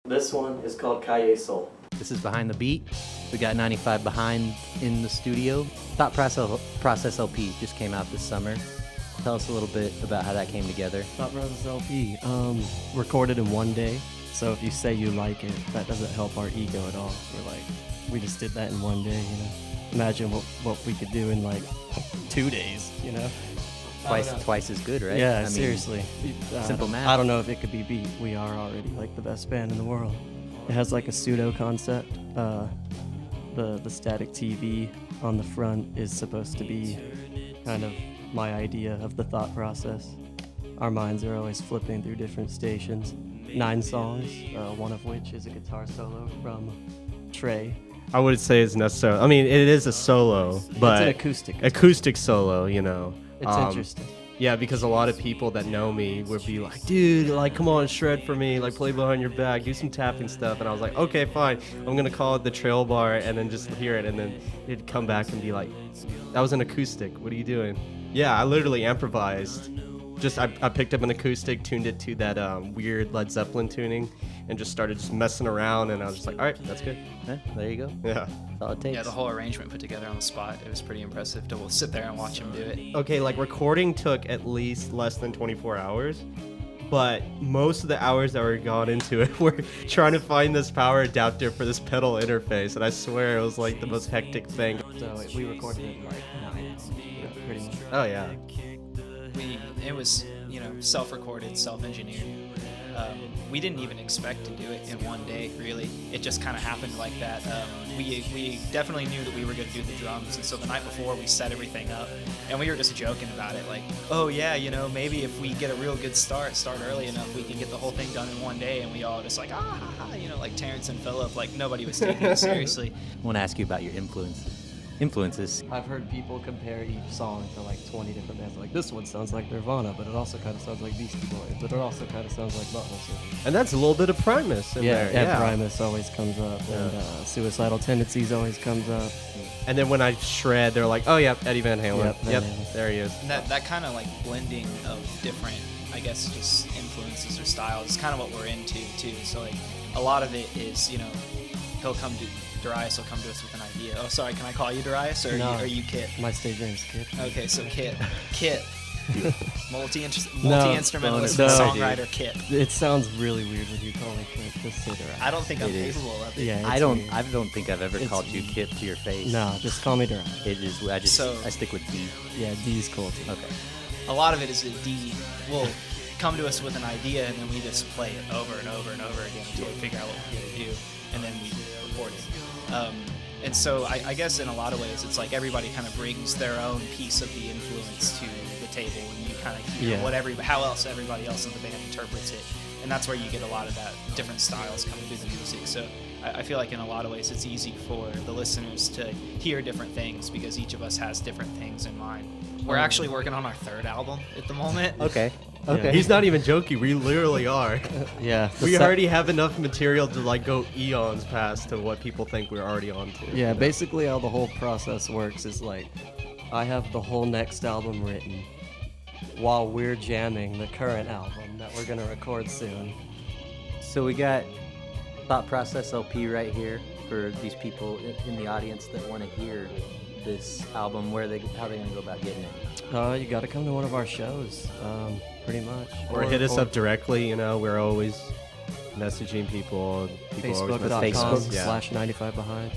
This one is called Kaye Soul. This is Behind the Beat. We got 95 Behind in the studio. Thought Process LP just came out this summer. Tell us a little bit about how that came together. Thought Process LP, recorded in one day. So if you say you like it, that doesn't help our ego at all. We just did that in one day, you know. Imagine what we could do in like 2 days, you know. Twice as good, right? Yeah, I mean, seriously. simple math. I don't know if it could be beat. We are already like the best band in the world. It has like a pseudo concept. The static TV on the front is supposed to be kind of my idea of the thought process. Our minds are always flipping through different stations. 9 songs, one of which is a guitar solo from Trey. I wouldn't say it's necessarily. I mean, it is a solo, but it's an acoustic solo. You know, it's interesting. Yeah, because a lot of people that know me would be like, dude, like, come on, shred for me, like, play behind your back, do some tapping stuff. And I was like, okay, fine. I'm going to call it the trail bar and then just hear it. And then it'd come back and be like, that was an acoustic. What are you doing? Yeah, I literally improvised. I picked up an acoustic, tuned it to that weird Led Zeppelin tuning, and just started just messing around. And I was just like, all right, that's good. There you go. Yeah. That's all it takes. Yeah, the whole arrangement put together on the spot, it was pretty impressive to sit there and watch him do it. Okay, like recording took at least less than 24 hours, but most of the hours that were gone into it were trying to find this power adapter for this pedal interface, and I swear it was like the most hectic thing. So we recorded it in like 9, pretty much. Oh yeah. It was, self-recorded, self-engineered. We didn't even expect to do it in one day, really. It just kind of happened like that. We definitely knew that we were going to do the drums, and so the night before we set everything up, and we were just joking about it, like, oh yeah, maybe if we get a real good start early enough, we can get the whole thing done in one day, and we all just like, like Terrence and Phillip, like nobody was taking it seriously. I want to ask you about your influences. I've heard people compare each song to like 20 different bands. Like, this one sounds like Nirvana, but it also kind of sounds like Beastie Boys, but it also kind of sounds like Butthole Surfers. And that's a little bit of Primus in there. Yeah, Primus always comes up, and Suicidal Tendencies always comes up. And then when I shred, they're like, oh yeah, Eddie Van Halen. Yep, there he is. And that kind of like blending of different, I guess, just influences or styles is kind of what we're into too. So like a lot of it is, Darius will come to us with an idea. Oh, sorry, can I call you Darius, or No. are you Kit? My stage name's Kit. Okay, so Kit, multi-instrumentalist, No, songwriter Kit. It sounds really weird when you call me Kit. Just say Darius. I don't think I'm It is. capable of it. Yeah, I it's don't weird. think I've ever called you Kip to your face. No, just call me Darius. It is. I stick with D. Yeah, D's cool too. Okay. A lot of it is that D will come to us with an idea, and then we just play it over and over and over again until we figure out what we're going to do, and then we record it. And so I guess in a lot of ways, it's like everybody kind of brings their own piece of the influence to the table, and you kind of hear how else everybody else in the band interprets it. And that's where you get a lot of that different styles coming through the music. So I feel like in a lot of ways, it's easy for the listeners to hear different things because each of us has different things in mind. We're actually working on our 3rd album at the moment. Okay. He's not even joking. We literally are. Yeah. We already have enough material to like go eons past to what people think we're already on to. Yeah, basically how the whole process works is like, I have the whole next album written while we're jamming the current album that we're gonna record soon. So we got Thought Process LP right here for these people in the audience that want to hear this album. How are they gonna go about getting it? You gotta come to one of our shows, pretty much. Or hit us up directly. We're always messaging people. People always message us. Facebook.com Yeah. /95behind.